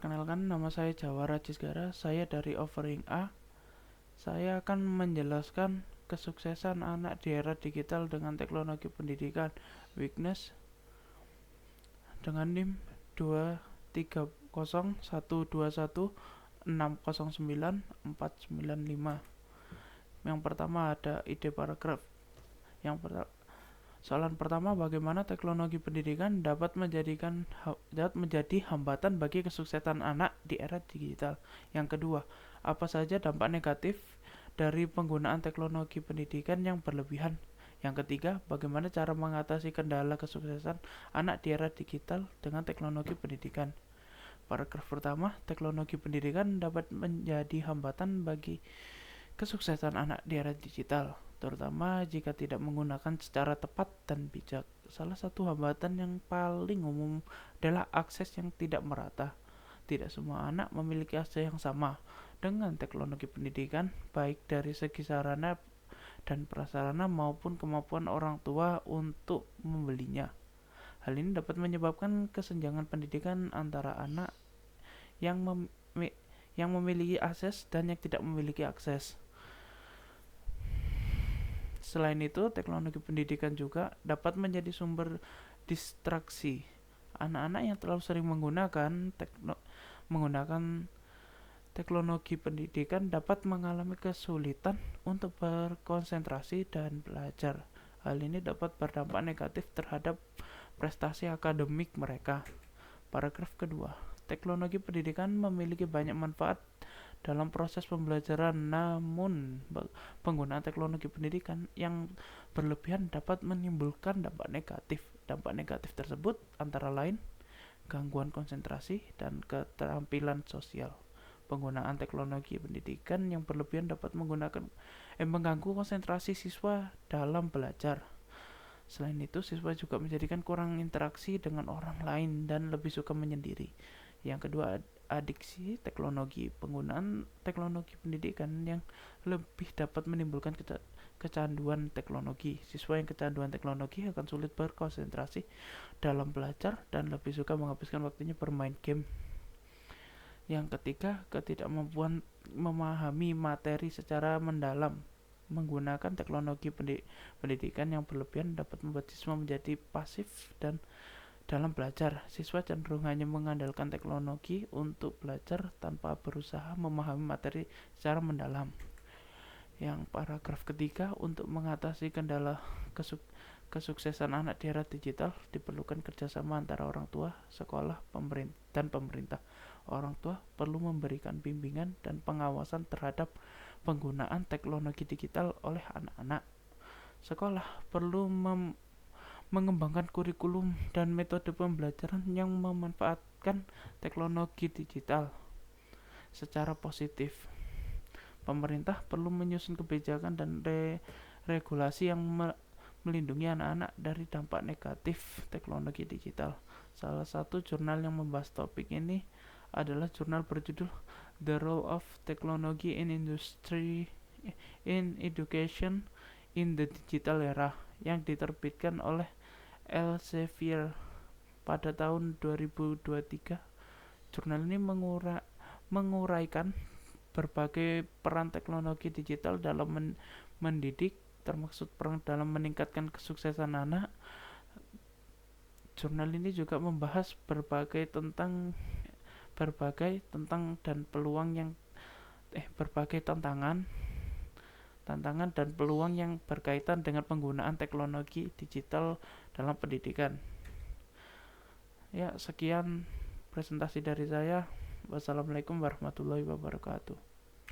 Perkenalkan, nama saya Jawara Cisgara. Saya dari Offering A. Saya akan menjelaskan kesuksesan anak di era digital dengan teknologi pendidikan Weakness dengan NIM 2301216094495. Yang pertama ada ide paragraf. Soalan pertama, bagaimana teknologi pendidikan dapat menjadi hambatan bagi kesuksesan anak di era digital? Yang kedua, apa saja dampak negatif dari penggunaan teknologi pendidikan yang berlebihan? Yang ketiga, bagaimana cara mengatasi kendala kesuksesan anak di era digital dengan teknologi pendidikan? Paragraf pertama, teknologi pendidikan dapat menjadi hambatan bagi kesuksesan anak di era digital, terutama jika tidak menggunakan secara tepat dan bijak. Salah satu hambatan yang paling umum adalah akses yang tidak merata. Tidak semua anak memiliki akses yang sama dengan teknologi pendidikan, baik dari segi sarana dan prasarana maupun kemampuan orang tua untuk membelinya. Hal ini dapat menyebabkan kesenjangan pendidikan antara anak yang memiliki akses dan yang tidak memiliki akses. Selain itu, teknologi pendidikan juga dapat menjadi sumber distraksi. Anak-anak yang terlalu sering menggunakan teknologi pendidikan dapat mengalami kesulitan untuk berkonsentrasi dan belajar. Hal ini dapat berdampak negatif terhadap prestasi akademik mereka. Paragraf kedua, teknologi pendidikan memiliki banyak manfaat dalam proses pembelajaran, namun penggunaan teknologi pendidikan yang berlebihan dapat menimbulkan dampak negatif. Dampak negatif tersebut antara lain gangguan konsentrasi dan keterampilan sosial. Penggunaan teknologi pendidikan yang berlebihan dapat mengganggu konsentrasi siswa dalam belajar. Selain itu, siswa juga menjadikan kurang interaksi dengan orang lain dan lebih suka menyendiri. Yang kedua, adiksi teknologi. Penggunaan teknologi pendidikan yang lebih dapat menimbulkan kecanduan teknologi. Siswa yang kecanduan teknologi akan sulit berkonsentrasi dalam belajar dan lebih suka menghabiskan waktunya bermain game. Yang ketiga, ketidakmampuan memahami materi secara mendalam. Menggunakan teknologi pendidikan yang berlebihan dapat membuat siswa menjadi pasif dan dalam belajar. Siswa cenderung hanya mengandalkan teknologi untuk belajar tanpa berusaha memahami materi secara mendalam. Yang paragraf ketiga, untuk mengatasi kendala kesuksesan anak di era digital diperlukan kerjasama antara orang tua, sekolah, dan pemerintah. Orang tua perlu memberikan bimbingan dan pengawasan terhadap penggunaan teknologi digital oleh anak-anak. Sekolah perlu mengembangkan kurikulum dan metode pembelajaran yang memanfaatkan teknologi digital secara positif. Pemerintah perlu menyusun kebijakan dan regulasi yang melindungi anak-anak dari dampak negatif teknologi digital. Salah satu jurnal yang membahas topik ini adalah jurnal berjudul The Role of Technology in Education in the Digital Era yang diterbitkan oleh Elsevier pada tahun 2023. Jurnal ini menguraikan berbagai peran teknologi digital dalam mendidik, termasuk peran dalam meningkatkan kesuksesan anak. Jurnal ini juga membahas berbagai tantangan dan peluang yang berkaitan dengan penggunaan teknologi digital dalam pendidikan. Ya, sekian presentasi dari saya. Wassalamualaikum warahmatullahi wabarakatuh.